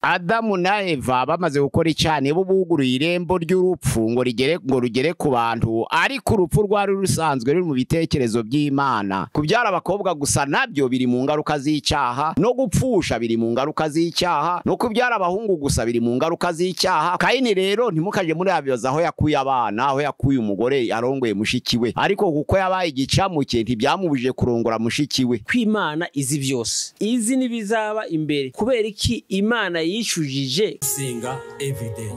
Adamu na Eva bamaze gukora icane bo buguruye irembo ry'urupfu ngo rugere ku bantu, ariko urupfu rwari rusanzwe ruri mu bitekerezo by'Imana. Kubyara abakobwa gusa nabyo biri mu ngaruka z'icyaha, no gupfusha biri mu ngaruka z'icyaha, no kubyara abahungu gusa biri mu ngaruka z'icyaha. Kayini rero ntimukaje muri abibaza aho yakuye abana, aho yakuye umugore yarongoye mushiki we, ariko kuko yabaye igicamuke ntibyamubuje kurongora mushiki we. Kw'Imana izi byose, izi nibizaba imbere. Kubera iki Imana yishujije gusenga everyday,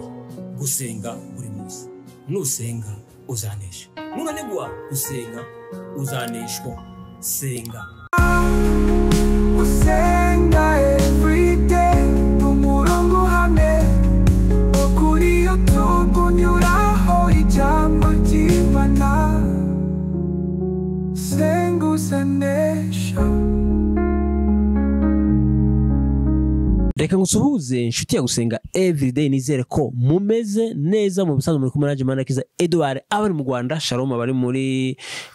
gusenga buri munsi. Nusenga uzanesha, nunanigwa gusenga uzaneshwa. Senga gusenga everyday, umurongo hamwe ukuri utugunyuraho ijambo ry'Imana. Senga uzanesha. Reka ngusuhuze inshuti ya gusenga everyday, nizere ko mumeze neza mu bisanzwe muri kumwe na Kiza Edouard, abari mu Rwanda shalom, abari mu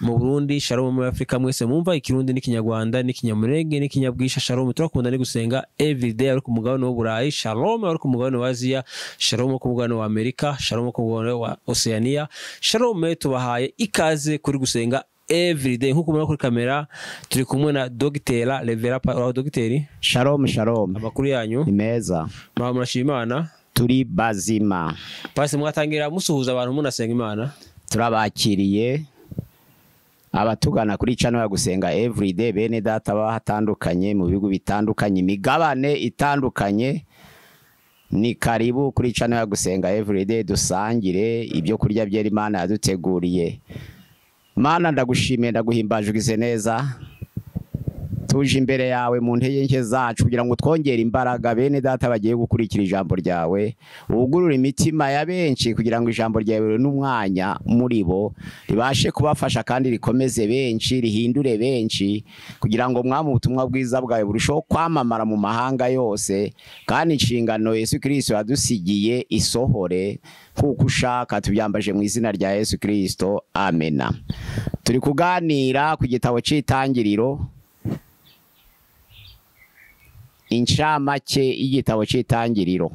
Burundi shalom, muri Afrika mwese mumva ikirundi n'ikinyarwanda n'ikinyamurenge n'ikinyabwisha shalom. Turakunda ni gusenga everyday, ari ku mugabane w'Uburayi shalom, ari ku mugabane wa Aziya shalom, ku mugabane wa Amerika shalom, ku mugabane wa Oceania shalom. Tubahaye ikaze kuri gusenga everyday. Nkuko mubona kuri kamera turi kumwe na Dogitera Revera Dogiteri. Shalom shalom. Amakuru yanyu imeza? Murashima Imana? Turi bazima. Pasi mwatangira musuhuza abantu munasenga Imana. Turabakiriye abatugana kuri channel ya gusenga everyday, bene data bahatandukanye mu bihugu bitandukanye, imigabane itandukanye. Ni karibu kuri channel ya gusenga everyday, dusangire ibyo kurya byera Imana yaduteguriye. Mana ndagushimiye ndaguhimbaje ugize neza, tuje imbere yawe mu ntege nke zacu kugira ngo twongere imbaraga bene data bagiye gukurikira ijambo ryawe. Ugurura imitima ya benshi kugira ngo ijambo ryawe n'umwanya muri bo ribashe kubafasha kandi rikomeze benshi, rihindure benshi, kugira ngo mwami ubutumwa bwiza bwawe burusheho kwamamara mu mahanga yose, kandi inshingano Yesu Kristo yadusigiye isohore kuko ushaka. Tubyambaje mu izina rya Yesu Kristo, amena. Turi kuganira ku gitabo cy'Itangiriro, inshamake y'igitabo cy'Itangiriro.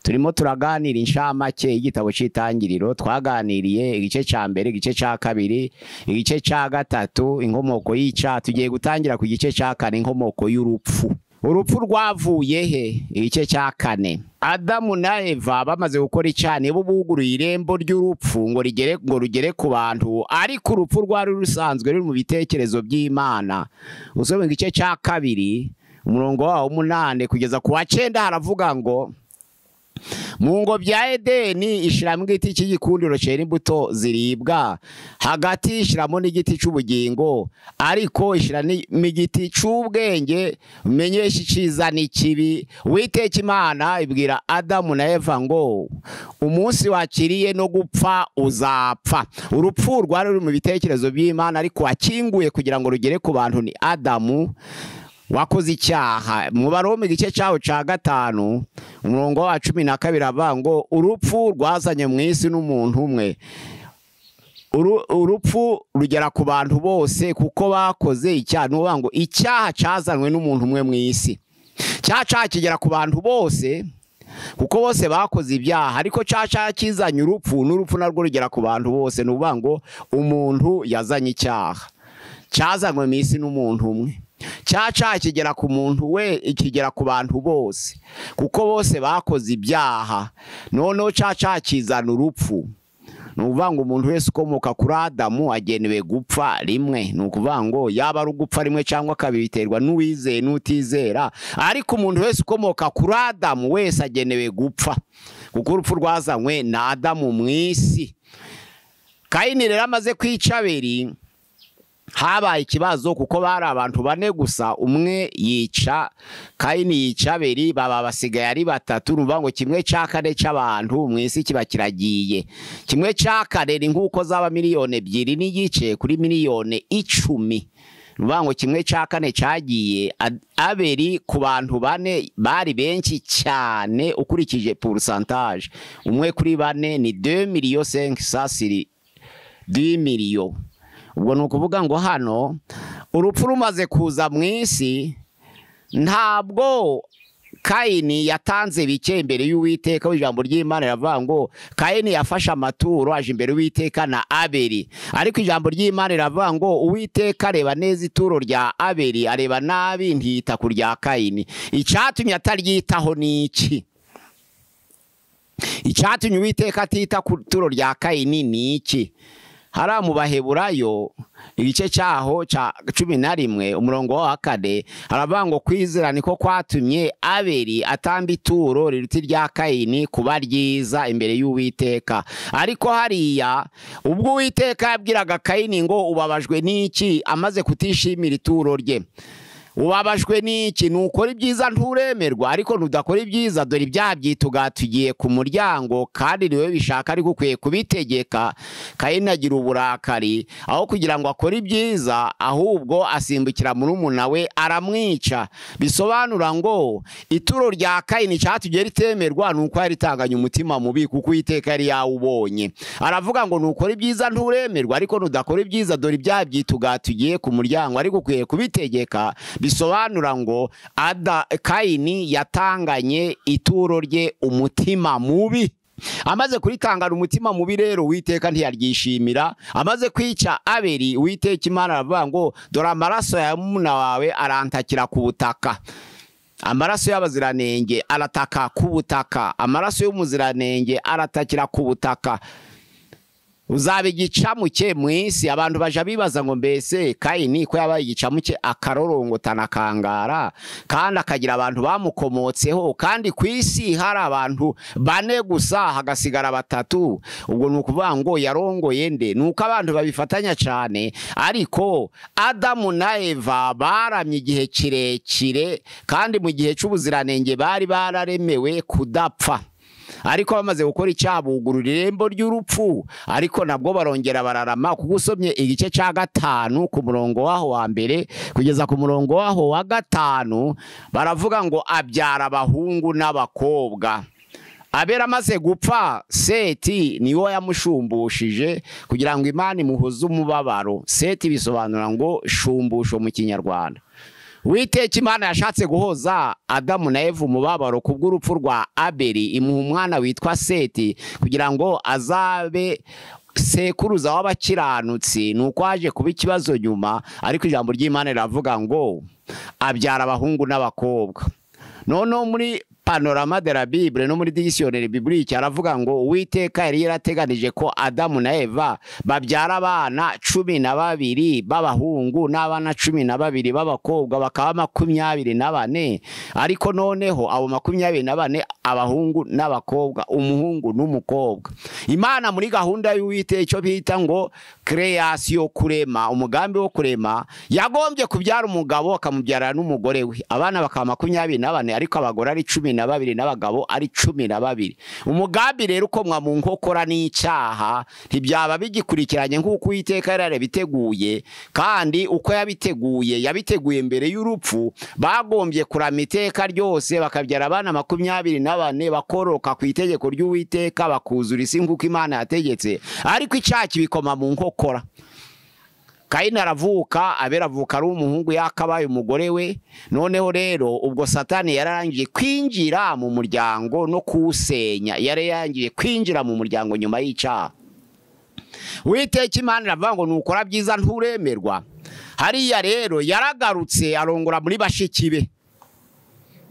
Turimo turaganira inshamake y'igitabo cy'Itangiriro. Twaganiriye igice cya mbere, igice cya kabiri, igice cya gatatu, inkomoko y'icyaha. Tugiye gutangira ku gice cya kane, inkomoko y'urupfu. Urupfu rwavuye he? Igice cya kane. Adamu na Eva bamaze gukora icane bo buguruye irembo ry'urupfu ngo rugere ku bantu, ariko urupfu rwari rusanzwe ruri mu bitekerezo by'Imana. Usome igice cya kabiri umurongo wa 8 kugeza ku wa 9 haravuga ngo mu ngo bya Edeni ishiramo igiti cy'igikundiro cyera imbuto ziribwa, hagati ishiramo n'igiti cy'ubugingo, ariko ishiramo igiti cy'ubwenge menyesha iciza n'ikibi. Uwiteka Imana ibwira Adamu na Eva ngo umunsi wakiriye no gupfa uzapfa. Urupfu rwari ruri mu bitekerezo by'Imana, ariko wakinguye kugira ngo rugere ku bantu ni Adamu wakoze icyaha. Mu Baroma igice cyaho cya 5 umurongo wa 12 avuga ngo urupfu rwazanye mu isi n'umuntu umwe. Urupfu rugera ku bantu bose kuko bakoze icyaha. Nuvuga ngo icyaha cyazanwe n'umuntu umwe mu isi. Cyaha kigera ku bantu bose kuko bose bakoze ibyaha, ariko cyaha kizanye urupfu, n'urupfu narwo rugera ku bantu bose. Nuvuga ngo umuntu yazanye icyaha, cyazanwe mu isi n'umuntu umwe. Cyaha kigera ku muntu we, ikigera ku bantu bose kuko bose bakoze ibyaha. Noneho cyaha kizana urupfu. Nuvuga ngo umuntu wese ukomoka kuri Adamu agenewe gupfa rimwe. Nukuvuga ngo yaba ari ugupfa rimwe cyangwa kabiri biterwa n'uwizeye n'utizera, ariko umuntu wese ukomoka kuri Adamu wese agenewe gupfa kuko urupfu rwazanywe na Adamu mu isi. Kayini rero amaze kwica Abeli, habaye ikibazo kuko bari abantu bane gusa. Umwe yica, Kayini yica Abeli, baba basigaye ari batatu. Nuvuga ngo 1/4 cy'abantu mu isi kiba kiragiye. 1/4 ni nkuko zaba miliyoni 2 n'igice kuri miliyoni 10. Nuvuga ngo 1/4 cyagiye. Abeli ku bantu bane bari benshi cyane ukurikije pourcentage. Umwe kuri bane ni 2,500,000 2 miliyoni. Ubwo nukuvuga ngo hano urupfu rumaze kuza mu isi, ntabwo Kayini yatanze bike imbere y'Uwiteka, w'ijambo ry'Imana riravuga ngo Kayini yafashe amaturo aje imbere y'Uwiteka na Abeli, ariko ijambo ry'Imana riravuga ngo Uwiteka areba neza ituro rya Abeli, areba nabi ntiyita ku rya Kayini. Icyatumye ataryitaho ni iki? Icyatumye Uwiteka atita ku ituro rya Kayini ni iki? Hariya mu Baheburayo igice cyaho cya 11 umurongo wa 4 haravuga ngo kwizera niko kwatumye Abeli atamba ituro riruta irya Kayini kuba ryiza imbere y'Uwiteka. Ariko hariya ubwo Uwiteka yabwiraga Kayini ngo ubabajwe n'iki amaze kutishimira ituro rye, ubabajwe n'iki? Nukora ibyiza nturemerwa, ariko nudakora ibyiza dore ibyaha byitugatugiye ku muryango, kandi niwe bishaka ariko ukwiye kubitegeka. Kayini agira uburakari, aho kugira ngo akore ibyiza ahubwo asimbukira murumuna we aramwica. Bisobanura ngo ituro rya Kayini cyatugiye ritemerwa nuko yaritanganye umutima mubi, kuko Uwiteka yari yawubonye. Aravuga ngo nukora ibyiza nturemerwa, ariko nudakora ibyiza dore ibyaha byitugatugiye ku muryango, ariko ukwiye kubitegeka. Bisobanura ngo Kayini yatanganye ituro rye umutima mubi. Amaze kuritangana umutima mubi rero Uwiteka ntiyaryishimira. Amaze kwica Abeli, Uwiteka Imana aravuga ngo dore amaraso ya muna wawe arantakira ku butaka. Amaraso y'abaziranenge arataka ku butaka, amaraso y'umuziranenge aratakira ku butaka. Uzaba igicamuke mu isi. Abantu baje bibaza ngo mbese Kayini ko yabaye igicamuke akarorongotana kangara, kandi akagira abantu bamukomotseho, kandi ku isi hari abantu 4 gusa hagasigara 3. Ubwo nukuvuga ngo yarongoye nde? Nuko abantu babifatanya cyane, ariko Adamu na Eva baramye igihe kirekire, kandi mu gihe cy'ubuziranenge bari bararemewe kudapfa. Ariko bamaze gukora icyaha bugurura irembo ry'urupfu, ariko nabwo barongera bararama. Kuko usomye igice cya 5 ku murongo waho wa mbere kugeza ku murongo waho wa 5 baravuga ngo abyara abahungu n'abakobwa. Abera amaze gupfa, Seti niwe yamushumbushije kugira ngo Imana imuhoze umubabaro. Seti bisobanura ngo shumbusho mu Kinyarwanda. Uwiteka Imana yashatse guhoza Adamu na Eva umubabaro kubw'urupfu rwa Abeli, imuha umwana witwa Seti kugira ngo azabe sekuruza w'abakiranutsi. Nuko aje kuba ikibazo nyuma, ariko ijambo ry'Imana riravuga ngo abyara abahungu n'abakobwa. Noneho muri Panorama de la Bible no muri dictionnaire biblique aravuga ngo Uwiteka yari yarateganije ko Adamu na Eva babyara abana 12 b'abahungu n'abana 12 b'abakobwa, bakaba 24. Ariko noneho abo 24 abahungu n'abakobwa, umuhungu n'umukobwa. Imana muri gahunda y'Uwiteka icyo bita ngo creation, kurema, umugambi wo kurema, yagombye kubyara umugabo akamubyara n'umugore we, abana bakaba 24, ariko abagore ari 12 n'abagabo ari 12. Umugambi rero ukomwa mu nkokora n'icyaha ntibyaba bigikurikiranye nk'uko Uwiteka yari biteguye, kandi uko yabiteguye mbere y'urupfu. Bagombye kurama iteka ryose bakabyara abana 24 bakoroka ku itegeko ry'Uwiteka, bakuzura isi nk'uko Imana yategetse, ariko icyaha kibikoma mu nkokora. Kayini aravuka, Abeli avuka ari umuhungu yakabaye umugore we. Noneho rero ubwo Satani yararangije kwinjira mu muryango no kuwusenya, yararangije kwinjira mu muryango nyuma y'icyaha. Uwiteka Imana iravuga ngo nukora byiza nturemerwa. Hariya rero yaragarutse arongora muri bashiki be,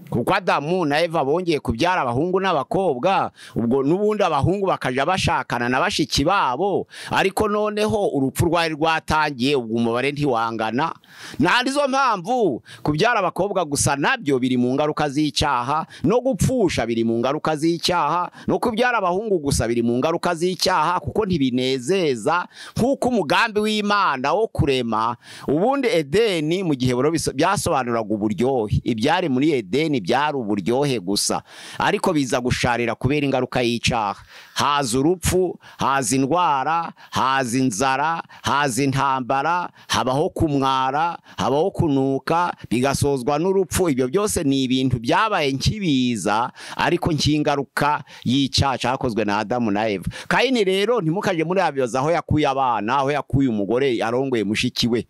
kuko Adamu na Eva bongeye kubyara abahungu n'abakobwa. Ubwo nubundi abahungu bakaja bashakana na bashiki babo, ariko noneho urupfu rwari rwatangiye, ubwo umubare ntiwangana. Nandizo mpamvu kubyara abakobwa gusa nabyo biri mu ngaruka z'icyaha, no gupfusha biri mu ngaruka z'icyaha, no kubyara abahungu gusa biri mu ngaruka z'icyaha, kuko ntibinezeza nk'uko umugambi w'Imana wo kurema. Ubundi Edeni mu gihe byasobanuraga uburyohe, ibyari muri Edeni byari uburyohe gusa, ariko biza gusharira kubera ingaruka y'icyaha. Haza urupfu, haza indwara, haza inzara, haza intambara, habaho kumwara, habaho kunuka, bigasozwa n'urupfu. Ibyo byose ni ibintu byabaye nkibiza, ariko nkingaruka y'icyaha cyakozwe na Adamu na Eva. Kayini rero ntimukaje muri abibaza aho yakuye abana, aho yakuye umugore arongoye mushiki we.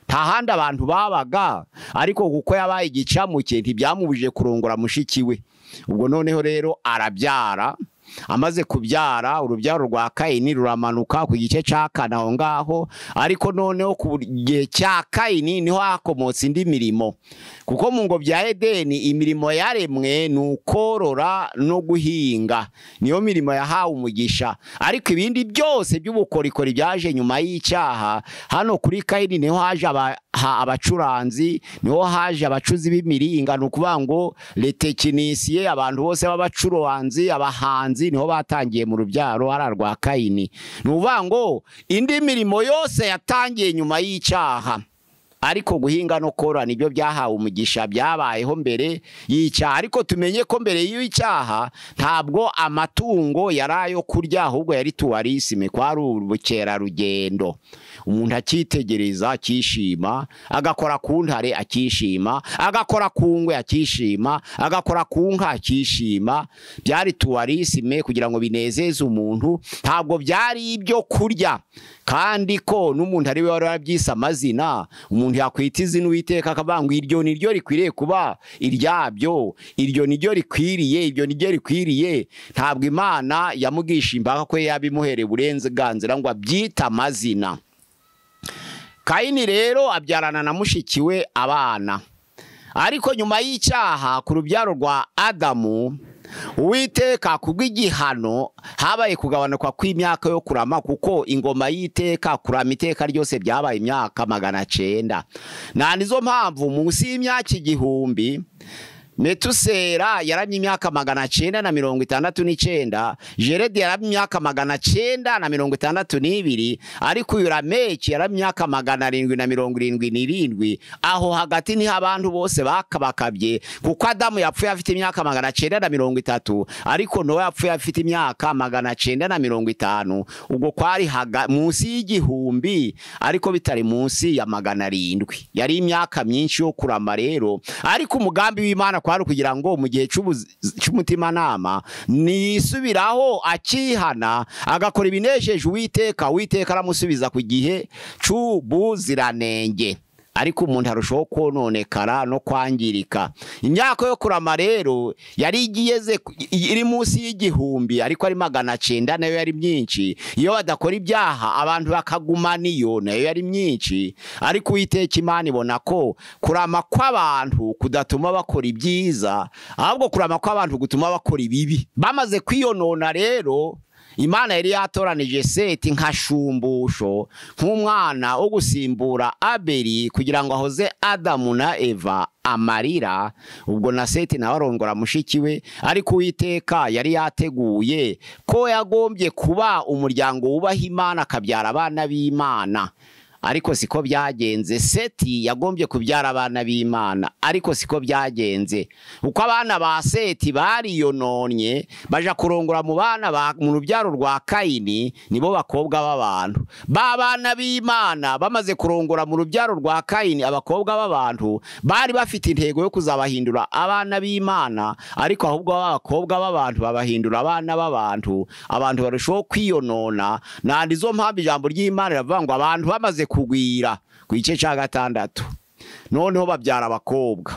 nta handi abantu babaga, ariko kuko yabaye igicamuke ntibyamubujije kurongora mushiki we. Ubwo noneho rero arabyara, amaze kubyara urubyaro rwa Kayini ruramanuka ku gice cya kane aho ngaho, ariko noneho ku gihe cya Kayini niho hakomotse indi mirimo, kuko mu ngobyi ya Edeni imirimo yaremwe ni ukorora no guhinga, niyo mirimo yahawe umugisha. Ariko ibindi byose by'ubukorikori byaje nyuma y'icyaha. Hano kuri Kayini niho haje abacuranzi, niho haje abacuzi b'imiringa, ni ukuvuga ngo letekinisiye, abantu bose b'abacuranzi, abahanzi, niho batangiye mu rubyaro hara rwa Kayini. Ni ukuvuga ngo indi mirimo yose yatangiye nyuma y'icyaha, ariko guhinga no korora nibyo byahawe umugisha, byabayeho mbere y'icyaha. Ariko tumenye ko mbere y'icyaha ntabwo amatungo yari ayo kurya, ahubwo yari tuwarisime, kwari ubukerarugendo. Umuntu akitegereza akishima, agakora ku ntare akishima, agakora ku ngwe akishima, agakora ku nka akishima. Byari tuwarisime kugira ngo binezeze umuntu, ntabwo byari ibyo kurya. Kandi ko n'umuntu ari we wari warabyise amazina, umuntu yakwita izina Uwiteka akavuga ngo iryo ni ryo rikwiriye kuba iryabyo, iryo ni ryo rikwiriye, iryo ni ryo rikwiriye. Ntabwo Imana yamugisha imbaga ko yabimuhereye uburenganzira ngo abyite amazina. Kayini rero abyarana na mushiki we abana, ariko nyuma y'icyaha ku rubyaro rwa Adamu, Uwiteka kubw'igihano habaye kugabanuka kw'imyaka yo kurama, kuko ingoma y'iteka kurama iteka ryose byabaye imyaka 900. Na nizo mpamvu munsi y'imyaka 1000 Metusera yaramye imyaka 969, Jeredi yaramye imyaka 962, ariko Yurameki yaramye imyaka 777. Aho hagati ni abantu bose bakabakabye, kuko Adamu yapfuye afite imyaka 930, ariko Nowa yapfuye afite imyaka 950. Ubwo kwari munsi y'1000, ariko bitari munsi ya 700. Yari imyaka myinshi yo kurama rero, ariko umugambi w'Imana kwari kugira ngo mu gihe cy'umutima nama nisubiraho akihana, agakora ibinejeje Uwiteka, Uwiteka aramusubiza ku gihe cy'ubuziranenge. Ariko umuntu arushaho kononekara no kwangirika. Imyaka yo kurama rero yari igiyeze iri munsi y'1000, ariko ari 900 nayo yari myinshi. Iyo badakora ibyaha abantu bakaguma niyo nayo yari myinshi. Ariko Uwiteka Imana ibona ko kurama kw'abantu kudatuma bakora ibyiza, ahubwo kurama kw'abantu gutuma bakora ibibi. Bamaze kwiyonona rero, Imana yari yatoranije Seti nka shumbusho, nk'umwana wo gusimbura Abeli, kugira ngo ahoze Adamu na Eva amarira. Ubwo na Seti nawe arongora mushiki we, ariko Uwiteka yari yateguye ko yagombye kuba umuryango wubaha Imana, akabyara abana b'Imana. Ariko siko byagenze. Seti yagombye kubyara abana b'Imana, ariko siko byagenze. Uko abana ba Seti bariyononye baja kurongora mu bana mu rubyaro rwa Kayini, nibo bakobwa b'abantu. Babana b'Imana bamaze kurongora mu rubyaro rwa Kayini abakobwa b'abantu, bari bafite intego yo kuzabahindura abana b'Imana, ariko ahubwo abakobwa b'abantu babahindura abana b'abantu. Abantu barushaho kwiyonona. Nandi zo mpamvu ijambo ry'Imana riravuga ngo abantu bamaze kugwira ku gice cya 6, noneho babyara abakobwa.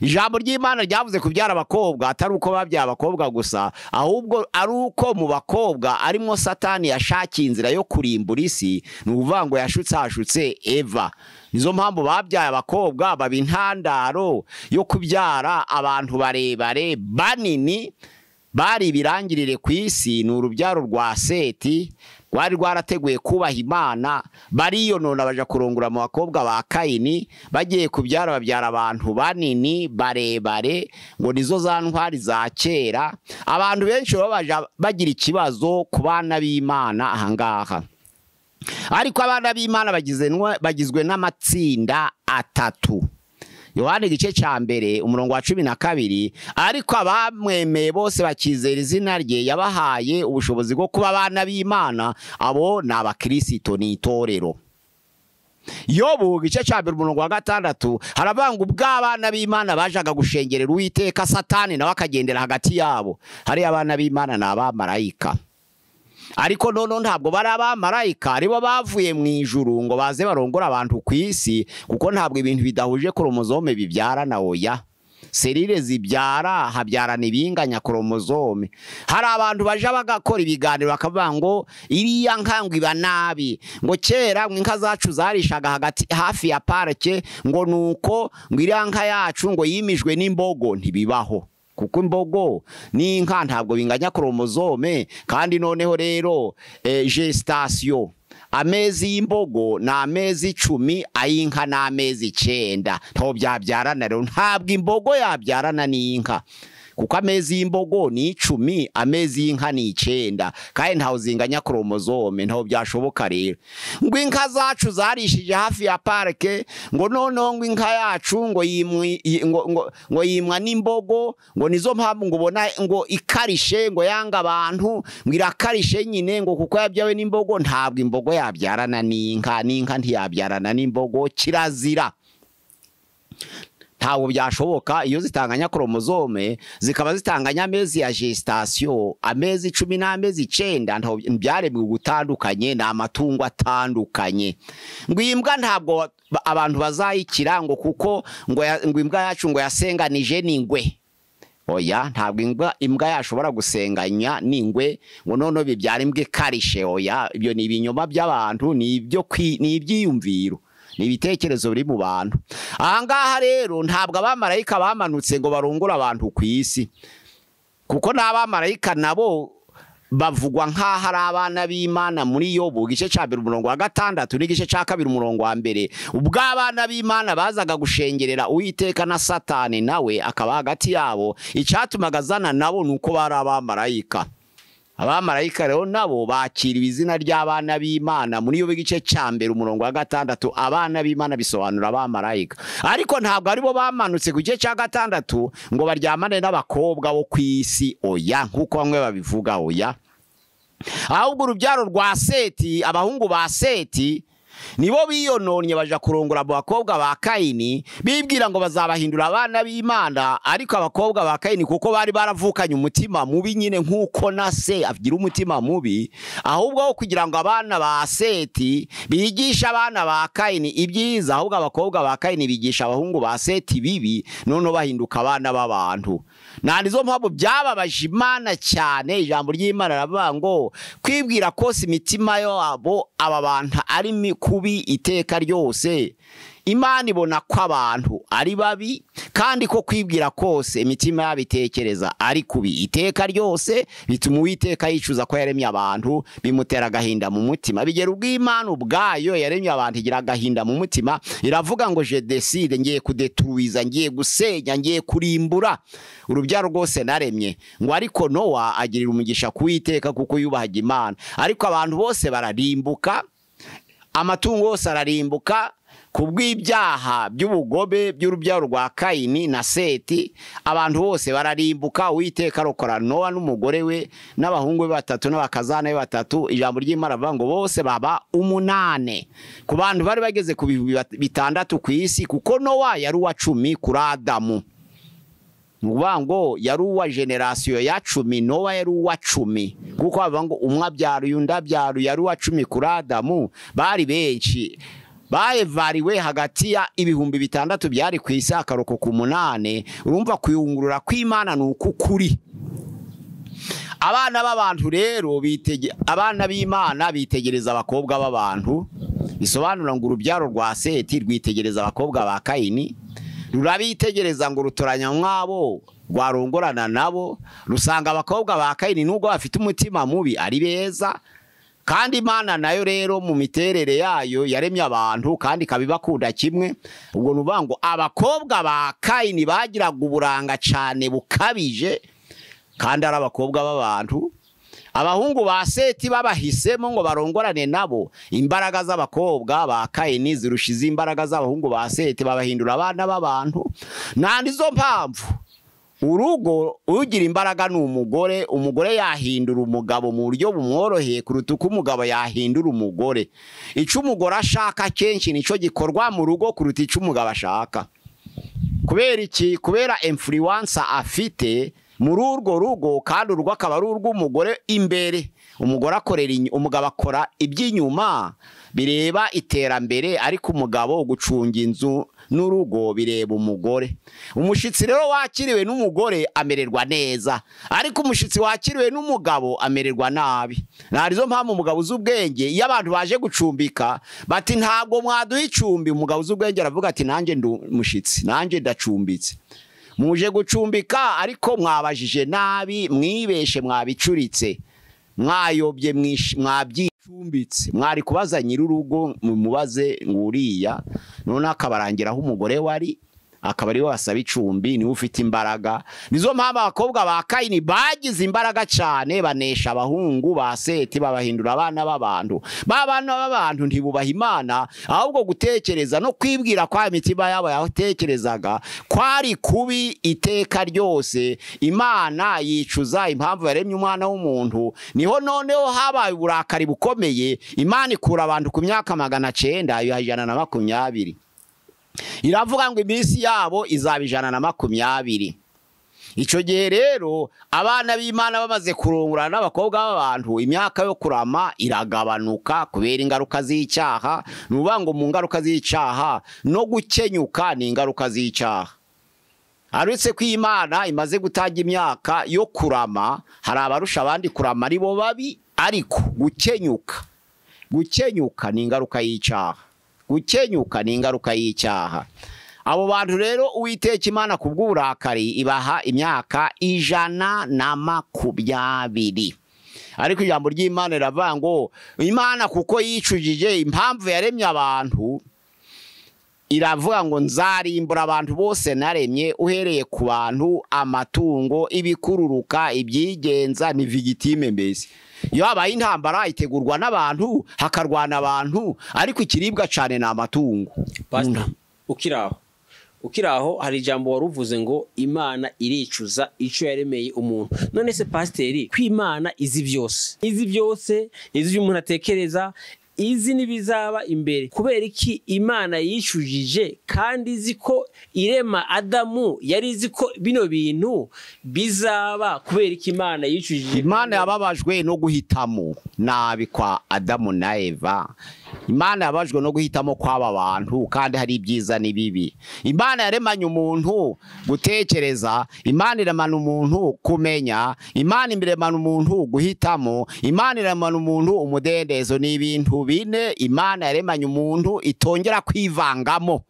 Ijambo ry'Imana ryavuze kubyara abakobwa atari uko babyara abakobwa gusa, ahubwo ari uko mu bakobwa arimo Satani yashakiye inzira yo kurimbura isi. Ni ukuvuga ngo hashutse Eva. Nizo mpamvu babyaye abakobwa baba intandaro yo kubyara abantu barebare banini, bari birangirire ku isi. Ni urubyaro rwa Seti rwari rwarateguye kubaha Imana, bariyonona baja kurongora mu bakobwa ba Kayini. Bagiye kubyara babyara abantu banini barebare, ngo nizo za ntwari za kera. Abantu benshi babaja bagira ikibazo ku bana b'Imana ahangaha. Ariko abana b'Imana bagizwe n'amatsinda 3. Yohana igice cya 1 umurongo wa 12, ariko abamwemeye bose bakizera izina rye yabahaye ubushobozi bwo kuba abana b'Imana. Abo ni abakristo, ni itorero. Yobu igice cya 1 umurongo wa 6 harabanga ubw'abana b'Imana bajaga gushengerera Uwiteka, Satani nawe akagendera hagati yabo. Hari abana b'Imana na abamarayika. ariko none ntabwo bari abamarayika aribo bavuye mu ijuru ngo baze barongora abantu ku isi, kuko ntabwo ibintu bidahuje koromozome bibyarana. Oya, serire zibyara habyarana ibinganya koromozome. Hari abantu baje bagakora ibiganiro bakavuga ngo iriya nka ngo iba nabi, ngo kera inka zacu zarishaga hagati hafi ya parike, ngo nuko ngo iriya nka yacu ngo yimijwe n'imbogo. Ntibibaho, kuko imbogo n'inka ntabwo binganya koromozome. kandi noneho rero gestation, amezi y'imbogo ni amezi 10, ay'inka ni amezi 9. ntaho byabyarana rero, ntabwo imbogo yabyarana n'inka, kuko amezi y'imbogo ni 10, amezi y'inka ni 9, kandi ntaho zinganya koromozome. ntaho byashoboka rero ngo inka zacu zarishije hafi ya parike, ngo noneho ngo inka yacu ngo yimwa n'imbogo, ngo nizo mpamvu ngo ubona ngo ikarishe, ngo yanga abantu, ngo irakarishe nyine, ngo kuko yabyawe n'imbogo. Ntabwo imbogo yabyarana n'inka, n'inka ntiyabyarana n'imbogo, kirazira. Ntawo byashoboka. Iyo zitanganya koromozome zikaba zitanganya amezi ya gestation, amezi 10 n'amezi 9, ntaho byaremwe gutandukanye, ni amatungo atandukanye. ngo imbwa ntabwo abantu bazayikira ngo kuko ngo imbwa yacu ngo yasenganije n'ingwe. Oya, ntabwo imbwa yashobora gusenganya n'ingwe ngo none bibyara imbwa karishe. Oya, ibyo ni ibinyoma by'abantu, ni ibyiyumviro, ni ibitekerezo biri mu bantu. Ahangaha rero ntabwo abamarayika bamanutse ngo barongore abantu ku isi, kuko n'abamarayika nabo bavugwa nk'aho ari abana b'Imana muri Yobu igice cya 1 umurongo wa 6 n'igice cya 2 umurongo wa 2. ubwo abana b'Imana bazaga gushengerera Uwiteka na Satani nawe akaba hagati yabo, icyatumaga zana nabo nuko bari abamarayika. Abamarayika rero nabo bakira izina ry'abana b'Imana muri Yobu igice cya 1 umurongo wa 6. abana b'Imana bisobanura abamarayika, ariko ntabwo aribo bamanutse ku gice cya 6 ngo baryamane n'abakobwa bo ku isi. Oya, nkuko bamwe babivuga. Oya, ahubwo urubyaro rwa Seti, abahungu ba Seti nibo biyononye baja kurongora abo bakobwa ba Kayini, bibwira ngo bazabahindura abana b'Imana. ariko abakobwa ba Kayini kuko bari baravukanye umutima mubi nyine nkuko na se agira umutima mubi, ahubwo kugira ngo abana ba Seti bigisha abana ba Kayini ibyiza, ahubwo abakobwa ba Kayini bigisha abahungu ba Seti bibi, none bahinduka abana b'abantu. Nandizo mpamvu byababaje Imana cyane. Ijambo ry'Imana ravuga ngo kwibwira kose imitima yabo aba bantu ari kubi iteka ryose. Imana ibona ko abantu ari babi, kandi ko kwibwira kose imitima yabitekereza ari kubi iteka ryose, bituma Uwiteka yicuza ko yaremye abantu, bimutera agahinda mu mutima. bigera ubw'Imana ubwayo yaremye abantu igira agahinda mu mutima, iravuga ngo je décide, ngiye kudetruiza, ngiye gusenya, ngiye kurimbura urubyaro rwose naremye. ngo ariko Nowa agirira umugisha ku Uwiteka kuko yubahaga Imana. ariko abantu bose bararimbuka, amatungo yose ararimbuka kubw'ibyaha by'ubugobe by'urubyaro rwa Kayini na Seti. abantu bose bararimbuka. Uwiteka arokora Nowa n'umugore we n'abahungu be 3 n'abakazana be 3. ijambo ry'Imana rivuga ngo bose baba 8 ku bantu bari bageze ku 6 ku isi, kuko Nowa yari uwa 10 kuri Adamu. ngo yari uwa generation ya 10, Nowa yari uwa 10, kuko bavuga ngo umwe abyara undi abyara, yari uwa 10 kuri Adamu. bari benshi, baevariwe hagati ya 6,000 byari ku isi, akaroko ku 8. urumva kuyungurura kw'Imana nuko kuri. abana b'abantu rero abana b'Imana bitegereza abakobwa b'abantu, bisobanura ngo urubyaro rwa Seti rwitegereza abakobwa ba Kayini, rurabitegereza ngo rutoranya mwabo rwarongorana nabo, rusanga abakobwa ba Kayini nubwo bafite umutima mubi ari beza. kandi Imana nayo rero mu miterere yayo yaremye abantu kandi kabibakunda kimwe. ubwo nuvuga ngo abakobwa ba Kayini bagiraga uburanga cyane bukabije, kandi ari abakobwa b'abantu. abahungu ba Seti babahisemo ngo barongorane nabo, imbaraga z'abakobwa ba Kayini zirushiza imbaraga z'abahungu ba Seti, babahindura abana b'abantu. nandizo mpamvu urugo ugira imbaraga n'umugore, umugore yahindura umugabo mu buryo bumworoheye kuruta uko umugabo yahindura umugore. icyo umugore ashaka kenshi nico gikorwa mu rugo kuruta icyo umugabo ashaka. kubera iki? kubera influence afite muri urwo rugo, kandi urugo akaba ari urw'umugore imbere. Umugore akorera umugabo akora iby'inyuma bireba iterambere, ariko umugabo gucunga inzu n'urugo bireba umugore. Umushitsi rero wakiriwe n'umugore amererwa neza, ariko umushitsi wakiriwe n'umugabo amererwa nabi. Narizo mpamvu umugabo z'ubwenge iyo abantu baje gucumbika bati ntabwo mwaduha icumbi, umugabo z'ubwenge aravuga ati nanjye ndumushitsi, nanjye ndacumbitse. Muje gucumbika ariko mwabajije nabi, mwibeshe, mwabicuritse, mwayobye, mwabyicumbitse. Mwari kubaza nyir'urugo mubaze nguriya, none akabarangiraho umugore wari, akaba ari we wasaba icumbi, niwe ufite imbaraga. Nizo mpamvu abakobwa ba Kayini bagize imbaraga cyane, banesha abahungu ba Seti, babahindura abana b'abantu. Babana b'abantu ntibubaha Imana, ahubwo gutekereza no kwibwira kwa imitima yabo yatekerezaga kwari kubi iteka ryose. Imana yicuza impamvu yaremye umwana w'umuntu. Niho noneho habaye uburakari bukomeye. Imana ikura abantu ku myaka 900, yo 120. Iravuga ngo iminsi yabo izaba 120. Ico gihe rero abana b'Imana bamaze kurongorana n'abakobwa b'abantu, imyaka yo kurama iragabanuka kubera ingaruka z'icyaha. Nuvuga ngo mu ngaruka z'icyaha no gukenyuka ni ingaruka z'icyaha. Aretse ko Imana imaze gutanga imyaka yo kurama, hari abarusha abandi kurama ari bo babi, ariko gukenyuka ni ingaruka y'icyaha. Gukenyuka ni ingaruka y'icyaha. Abo bantu rero Uwiteka Imana kubw'uburakari ibaha imyaka 120. Ariko ijambo ry'Imana riravuga ngo Imana kuko yicujije impamvu yaremye abantu, iravuga ngo nzarimbura abantu bose naremye, uhereye ku bantu, amatungo, ibikururuka, ibyigenza, ni vigitime mbese. Iyo habaye intambara itegurwa n'abantu, hakarwana abantu, ariko ikiribwa cyane ni amatungo. Pastor, ukiraho hari ijambo waruvuze ngo Imana iricuza ico yaremeye umuntu. None se pasiteri, ko Imana izi byose, izi umuntu atekereza, izi nibizaba imbere, kubera iki Imana yicujije kandi izi ko irema Adamu yari izi ko bino bintu bizaba? Kubera iki Imana yicujije? Imana yababajwe no guhitamo nabi kwa Adamu na Eva. Imana yababajwe no guhitamo kw'aba bantu, kandi hari ibyiza n'ibibi. Imana yaremanye umuntu gutekereza, Imana iremana umuntu kumenya, Imana iremana umuntu guhitamo, Imana iremana umuntu umudendezo. Ni ibintu bine Imana yaremanye umuntu itongera kwivangamo.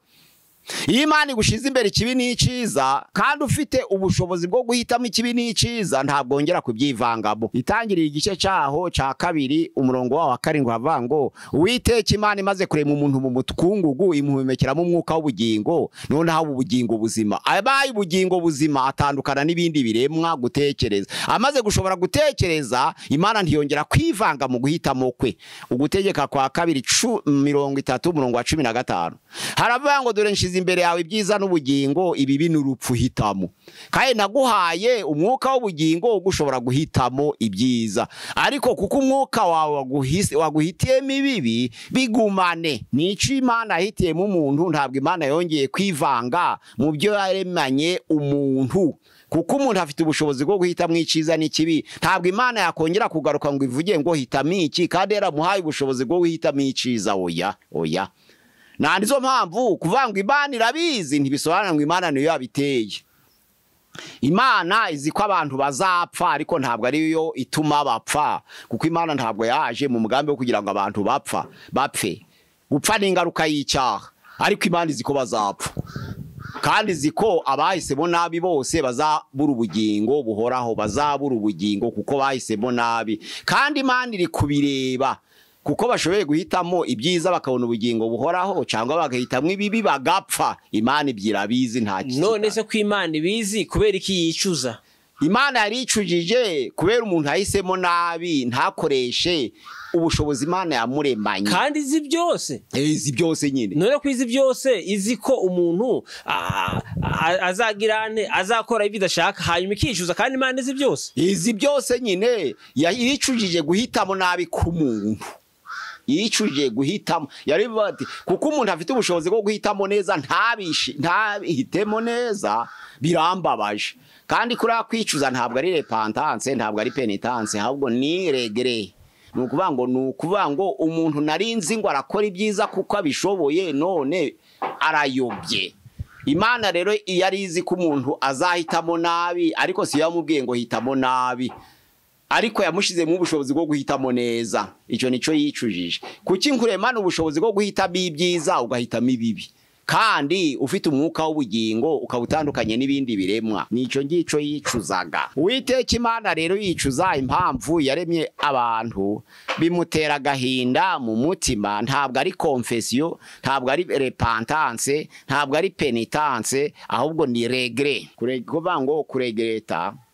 Iyo Imana igushize imbere ikibi n'iciza, kandi ufite ubushobozi bwo guhitamo ikibi n'iciza, ntabwo wongera kubyivangamo. Itangiriye igice cyaho cya 2 umurongo wa 7 havuga ngo Uwiteka Imana imaze kurema umuntu mu mutkungugu, imuhumekeramo umwuka w'ubugingo, none haba ubugingo buzima. Abaye ubugingo buzima atandukana n'ibindi biremwa gutekereza. Amaze gushobora gutekereza, Imana ntiyongera kwivanga mu guhitamo kwe. Ugutegeka kwa 2:30 umurongo wa 15 haravuga ngo dore nshize imbere yawe ibyiza n'ubugingo, ibibi n'urupfu, hitamo. Kandi naguhaye umwuka w'ubugingo ugushobora guhitamo ibyiza, ariko kuko umwuka wawe waguhitiyemo ibibi, bigumane. Nico Imana yahitiyemo umuntu, ntabwo Imana yongeye kwivanga mu byo yaremanye umuntu. Kuko umuntu afite ubushobozi bwo guhitamo iciza n'ikibi, ntabwo Imana yakongera kugaruka ngo ivuge ngo hitamo iki, kandi yaramuhaye ubushobozi bwo guhitamo iciza. Oya. Nandizo mpamvu kuvuga ngo Imana irabizi ntibisobanura ngo Imana niyo yabiteye. Imana izi ko abantu bazapfa, ariko ntabwo ari yo ituma bapfa, kuko Imana ntabwo yaje mu mugambi wo kugira ngo abantu bapfe. Gupfa ni ingaruka y'icyaha, ariko Imana izi ko bazapfa, kandi izi ko abahisemo nabi bose bazabura ubugingo buhoraho, bazabura ubugingo kuko bahisemo nabi. Kandi Imana iri kubireba, kuko bashoboye guhitamo ibyiza bakabona ubugingo buhoraho, cyangwa bagahitamo ibibi bagapfa. Imana ibyirabizi nta kizi. None se ko Imana ibizi, kubera iki yicuza? Imana yaricujije kubera umuntu ahisemo nabi, ntakoreshe ubushobozi Imana yamuremanye. Kandi izi byose, izi byose nyine. None ko izi byose izi ko umuntu azagirane, azakora ibidashaka, hanyuma ikicuza, kandi Imana izi byose. Izi byose nyine yaricujije guhitamo nabi k'umuntu. Yicuje guhitamo, yarivuga ati kuko umuntu afite ubushobozi bwo guhitamo neza, ntabihitemo neza, birambabaje. kandi kuriya kwicuza ntabwo ari repentance ntabwo ari penitence ahubwo ni regret. Ni ukuvuga ngo umuntu narinzi ngo arakora ibyiza kuko abishoboye none arayobye. Imana rero yari izi ko umuntu azahitamo nabi ariko si yamubwiye ngo hitamo nabi, ariko yamushizemo ubushobozi bwo guhitamo neza. Icyo nico yicujije. Kuki nkuremana ubushobozi bwo guhitamo ibyiza ugahitamo ibibi, kandi ufite umwuka w'ubugingo ukabutandukanye n'ibindi biremwa? Nico ngico yicuzaga. Uwiteka Imana rero yicuza impamvu yaremye abantu, bimutera agahinda mu mutima. Ntabwo ari confession, ntabwo ari repentance, ntabwo ari penitence, ahubwo ni regret. Kuvuga ngo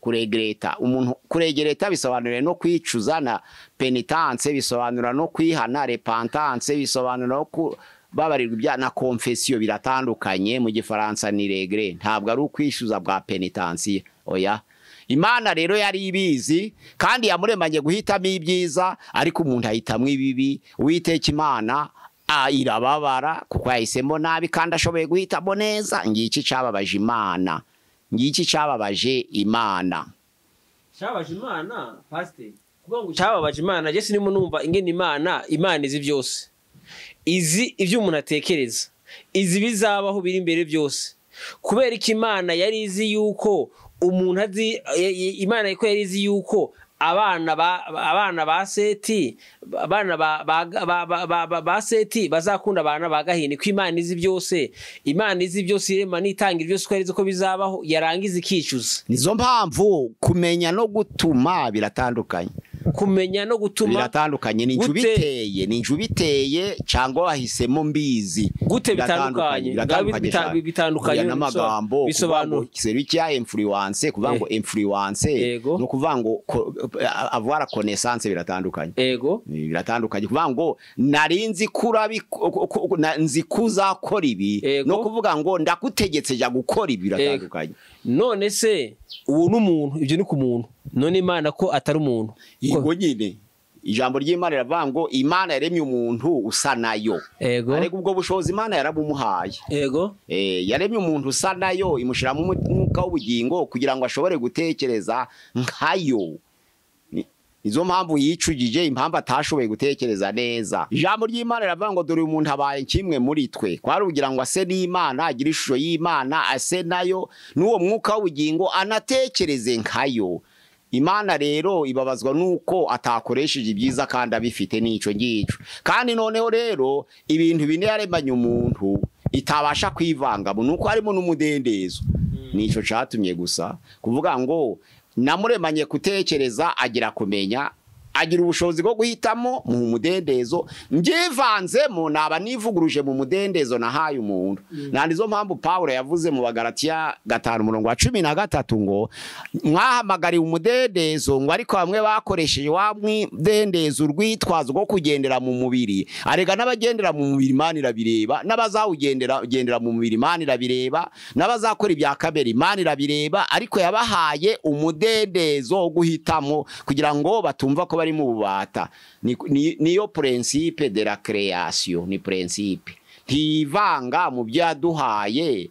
kuregreta umuntu, kuregreta bisobanura no kwicuza, na penitence bisobanura no kwihana, repentance bisobanura no babarirwa ibya, na confession biratandukanye. Mu gifaransa ni regret, ntabwo ari ukwishuza bwa penitence. Oya, Imana rero yari ibizi kandi yamuremanye guhitamo ibyiza, ariko umuntu ahitamo ibibi. Uwiteka Imana irababara kuko yahisemo nabi kandi ashoboye guhitamo neza. Ngiki cababaje Imana, ngiki cababaje Imana. Cababaje Imana pastor, kuvuga ngo cababaje Imana, je sinimo numva ingene Imana izi byose, izi ivyo umuntu atekereza, izi bizabaho biri imbere byose. Kubera ko Imana yari izi yuko umuntu azi, Imana iko yari izi yuko abana ba Seti, abana ba Seti bazakunda abana ba Gahini. Ko Imana izi byose, Imana izi byose irema nitangira byose ko arizo ko bizabaho, yarangiza ikicuza. Nizo mpamvu kumenya no gutuma biratandukanye. Kumenya no gutuma biratandukanye. Ni njubiteye cyangwa wahisemo mbizi. Gute bitandukanye? Bitandukanye n'amagambo bisobanura seriki ya influence. Kuvuga ngo influence no kuvuga ngo avoir connaissance biratandukanye. Biratandukanye. Kuvuga ngo narinzi kurabi nzi kuzakora ibi, no kuvuga ngo ndakutegetse ja gukora ibi biratandukanye. None se uwo n'umuntu, ibyo ni ku muntu, none Imana ko atari umuntu. Yego nyine ijambo ry'Imana riravuga ngo Imana yaremye umuntu usa nayo. Ariko ubwo bushobozi Imana yarabumuhaye. Yaremye umuntu usa nayo, imushiramo umwuka w'ubugingo kugira ngo ashobore gutekereza nkayo. Izo mpamvu yicujije, impamvu atashoboye gutekereza neza. Ijambo ry'Imana riravuga ngo dore umuntu abaye kimwe muri twe, kwari kugira ngo ase n'Imana, agire ishusho y'Imana, ase nayo n'uwo mwuka w'ubugingo anatekereze nkayo. Imana rero ibabazwa nuko atakoresheje ibyiza kandi abifite. Nico ngico. Kandi noneho rero ibintu bine yaremanye umuntu itabasha kwivanga, nuko harimo n'umudendezo. Nico catumye gusa kuvuga ngo namuremanye gutekereza, agira kumenya, agira ubushobozi bwo guhitamo mu mudendezo. Mjivanzemo naba nivuguruje mu mudendezo nahaye umuntu. Nandizo mpamvu Paulo yavuze mu Bagalatiya 5:13 ngo mwahamagari umudendezo, ngo ariko bamwe bakoresheje wa mwidendezo urwitwazo rwo kugendera mu mubiri. Arega n'abagendera mu mubiri Imana irabireba, n'abazawugendera mu mubiri Imana irabireba, n'abazakora ibya kabiri Imana irabireba, ariko yabahaye umudendezo wo guhitamo kugira ngo batumva ko bari mu bubata. Niyo principe de la création, ni principe ntivanga mu byaduhaye.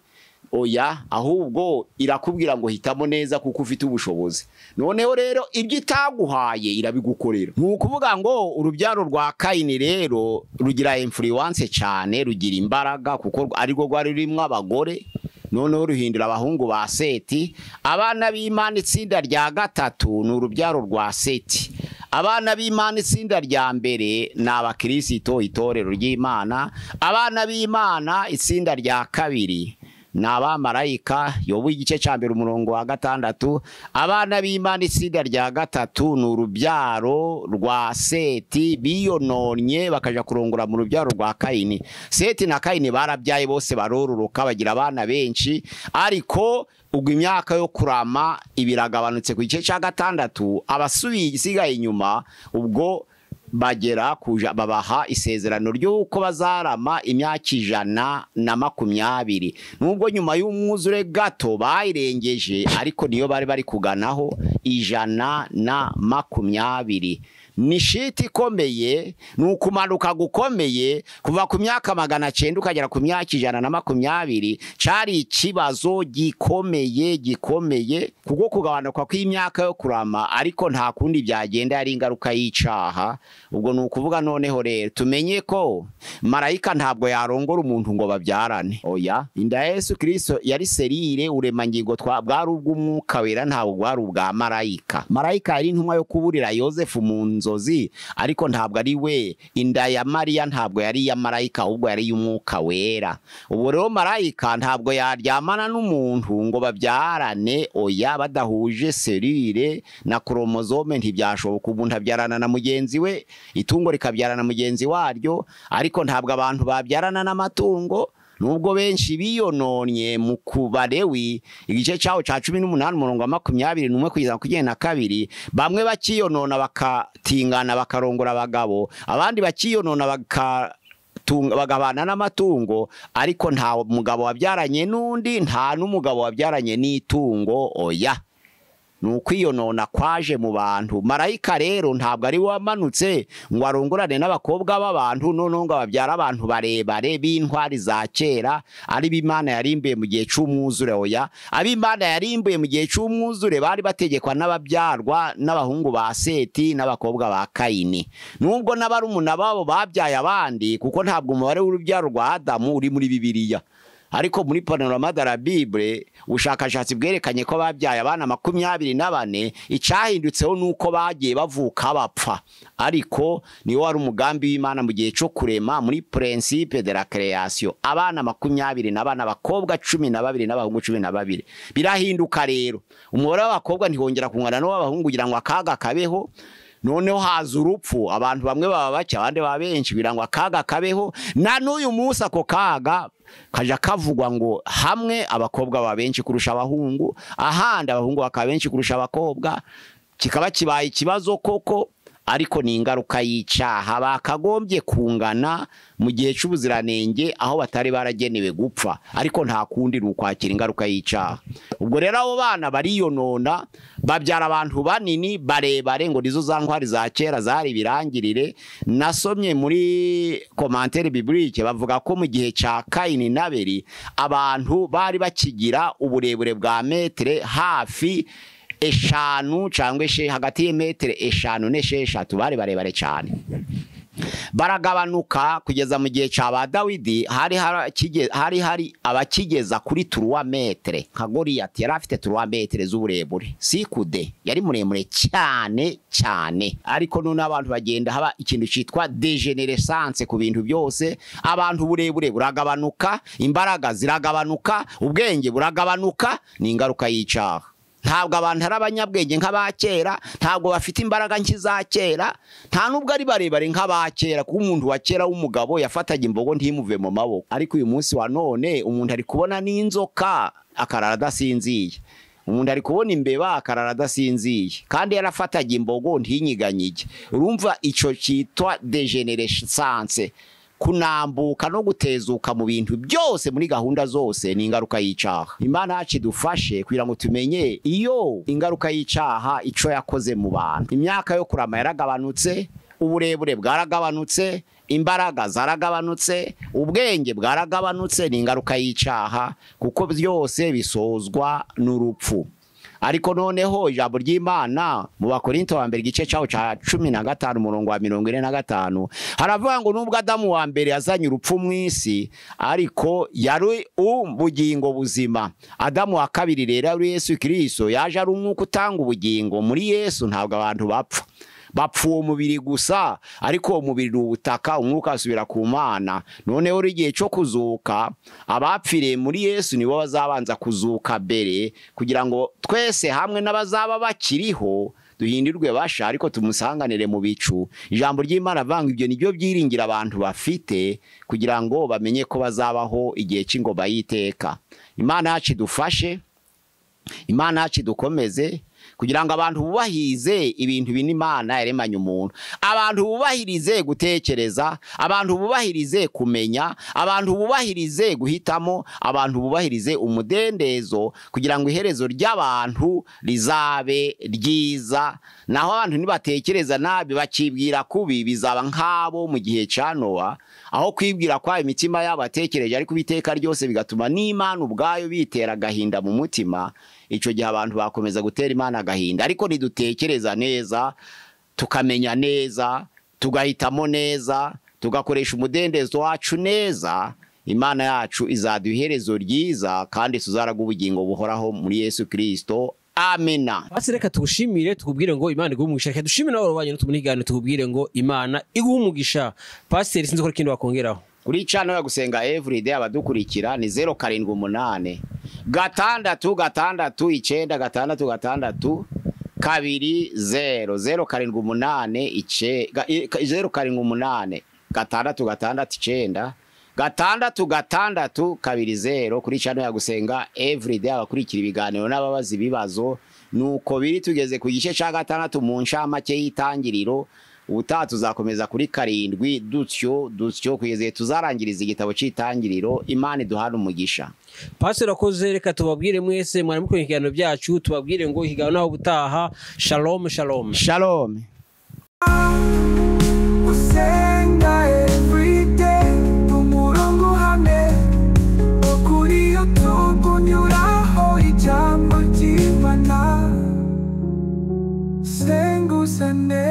Oya, ahubwo irakubwira ngo hitamo neza kuko ufite ubushobozi. Noneho rero ibyo itaguhaye irabigukorera. Nukuvuga ngo urubyaro rwa Kayini rero rugira influence cyane, rugira imbaraga kuko ariko rwari rurimo abagore. Noneho ruhindura abahungu ba Seti. Abana b'Imana itsinda rya gatatu ni urubyaro rwa Seti. Abana b'Imana itsinda rya mbere ni abakristo, itorero ry'Imana. Abana b'Imana itsinda rya kabiri ni abamarayika, Yobu igice cya mbere umurongo wa 6. Abana b'Imana itsinda rya gatatu ni urubyaro rwa Seti, biyononye bakaja kurongora mu rubyaro rwa Kayini. Seti na Kayini barabyaye, bose barororoka bagira abana benshi, ariko ubwo imyaka yo kurama ibiragabanutse ku gice cya 6. Abasubiye igisigaye inyuma ubwo bagera kuja babaha isezerano ry'uko bazarama imyaka 120. Nubwo nyuma y'umwuzure gato bayirengeje, ariko niyo bari kuganaho 120. ni shiti ikomeye, ni ukumanuka gukomeye kuva ku myaka 900 ukagera ku myaka 120. Cari ikibazo gikomeye kuko kugabanuka kw'imyaka yo kurama, ariko nta kundi byagenda, yari ingaruka y'icaha. Ubwo ni ukuvuga noneho rero tumenye ko marayika ntabwo yarongora umuntu ngo babyarane. Oya, inda ya Yesu Kristo yari serire, uremangingo bwari ubw'umwuka wera, ntabwo bwari ubwa marayika. Marayika yari intumwa yo kuburira Yosefu mu nzozi, ariko ntabwo ari we. Inda ya Mariya ntabwo yari ya marayika, ahubwo yari y'umwuka wera. Ubwo rero marayika ntabwo yaryamana n'umuntu ngo babyarane. Oya, badahuje serire na kromozome ntibyashoboka. Umuntu abyarana na mugenzi we, itungo rikabyarana na mugenzi waryo, ariko ntabwo abantu babyarana n'amatungo. Nubwo benshi biyononye mu Kubalewi igice cyawo ca 18:21 kugeza ku 22, bamwe bakiyonona bakatingana bakarongora abagabo, abandi bakiyonona bagabana n'amatungo, ariko nta mugabo wabyaranye n'undi, nta n'umugabo wabyaranye n'itungo. Oya, nukwiyonona kwaje mu bantu. Marayika rero ntabwo ari wamanutse ngo arongorane n'abakobwa b'abantu noneho ngo babyara abantu barebare b'intwari za kera, ari b'Imana yarimbuye mu gihe c'umwuzure. Oya, ab'Imana yarimbuye mu gihe c'umwuzure bari bategekwa n'ababyarwa n'abahungu ba Seti n'abakobwa ba Kayini. Nubwo n'abarumuna babo babyaye abandi, kuko ntabwo umubare w'urubyaro rwa Adamu uri muri Bibiliya, ariko muri panorama de la Bible ubushakashatsi bwerekanye ko babyaye abana 24. Icahindutseho nuko bagiye bavuka bapfa, ariko niwo wari umugambi w'Imana mu gihe cyo kurema. Muri principe de la création abana 24 n'abana bakobwa 12 n'abahungu 12. Birahinduka rero, umubare w'abakobwa ntihongera kungana n'abahungu kugira ngo akaga kabeho. Noneho haza urupfu, abantu bamwe baba bake abandi baba benshi, birango akaga kabeho. Na n'uyu munsi ako kaga kaja kavugwa ngo hamwe abakobwa baba benshi kurusha abahungu, ahandi abahungu bakaba benshi kurusha abakobwa. Kikaba kibaye ikibazo koko, ariko ni ingaruka y'icaha. Bakagombye kungana mu gihe c'ubuziranenge aho batari baragenewe gupfa, ariko nta kundi n'ukwakira ingaruka y'icaha. Ubwo rero abo bana bariyonona, babyara abantu banini barebare, ngo nizo za ntwari za kera zari birangirire. Nasomye muri commentaire biblique bavuga ko mu gihe ca Kayini na Abeli abantu bari bakigira uburebure bwa metre hafi 5 cyangwa hagati y'metre 5 n'6, bari barebare cyane. Baragabanuka kugeza mu gihe ca Dawidi, hari abakigeza kuri 3 metre. Nka Goliyati yari afite 3 metre z'uburebure, sikude yari muremure cyane. Ariko none abantu bagenda haba ikintu citwa degenerescence ku bintu byose. Abantu burebure buragabanuka, imbaraga ziragabanuka, ubwenge buragabanuka. Ni ingaruka y'icaha. Ntabwo abantu ari abanyabwenge nk'abakera, ntabwo bafite imbaraga nkiza kera, nta nubwo ari barebare nk'abakera, kuko umuntu wa kera w'umugabo yafataga imbogo ntimuve mu maboko. Ariko uyu munsi wa none umuntu ari kubona n'inzoka akarara adasinziye, umuntu ari kubona imbeba akarara adasinziye, kandi yarafataga imbogo ntinyiganyige. Urumva ico cyitwa degenerescence, kunambuka no gutezuka mu bintu byose, muri gahunda zose. Ni ingaruka y'icaha. Imana yacu idufashe kugira ngo tumenye iyo ingaruka y'icaha ico yakoze mu bantu. Imyaka yo kurama yaragabanutse, uburebure bwaragabanutse, imbaraga zaragabanutse, ubwenge bwaragabanutse. Ni ingaruka y'icaha, kuko byose bisozwa n'urupfu. Ariko noneho ijambo ry'Imana mu Bakorinto wa mbere igice cyawo ca 15:45 haravuga ngo nubwo Adamu wa mbere yazanye urupfu mw'isi, ariko yari ubugingo buzima. Adamu wa kabiri rero ari Yesu Kristo, yaje ari umwuka utanga ubugingo. Muri Yesu ntabwo abantu bapfa, bapfa uwo mubiri gusa, ariko uwo mubiri ubutaka, umwuka asubira ku Mana. Noneho igihe cyo kuzuka, abapfiriye muri Yesu nibo bazabanza kuzuka mbere, kugira ngo twese hamwe n'abazaba bakiriho duhindirwe basha, ariko tumusanganire mu bicu. Ijambo ry'Imana vanga ibyo nibyo byiringira abantu bafite, kugira ngo bamenye ko bazabaho igihe cy'ingoma y'iteka. Imana yacu idufashe, Imana yacu dukomeze kugira ngo abantu bubahirize ibintu bin'Imana yaremanye umuntu, abantu bubahirize gutekereza, abantu bubahirize kumenya, abantu bubahirize guhitamo, abantu bubahirize umudendezo, kugira ngo iherezo ry'abantu rizabe ryiza. Naho abantu nibatekereza nabi bakibwira kubi, bizaba nk'abo mu gihe ca Nowa, aho kwibwira kwa imitima yabo atekereje ariko biteka ryose bigatuma n'Imana ubwayo bitera agahinda mu mutima. Ico gihe abantu bakomeza gutera Imana agahinda. Ariko nidutekereza neza, tukamenya neza, tugahitamo neza, tugakoresha umudendezo wacu neza, Imana yacu izaduha iherezo ryiza kandi tuzaraga ubugingo buhoraho muri Yesu Kristo. Amena. Basi reka tugushimire, tukubwire ngo Imana iguhe umugisha. Reka dushimire nawe rubanye n'utumunigane, tukubwire ngo Imana iguhe umugisha. Pastor sinzi ko kindi wakongeraho. Kuri channel ya gusenga everyday abadukurikira ni 078 gatandatu gatandatu 9 gatandatu gatandatu 20 078 078 gatandatu gatandatu 9 gatandatu gatandatu 20 kuri channel ya gusenga everyday abakurikira ibiganiro n'ababazi bibazo. Nuko biri tugeze ku gice ca gatandatu mu nshamake y'itangiriro. Ubutaha tuzakomeza kuri 7 dutyo kugeze tuzarangiriza igitabo c'itangiriro. Imana iduhana umugisha. Pastor akoze, reka tubabwire mwese mwari mukurikira ikiganiro byacu, tubabwire ngo higano naho ubutaha. Shalom shalom. Shalom. Usenga everyday umurongo hamwe ukuri utugunyuraho ijambo ry'Imana. Senga usane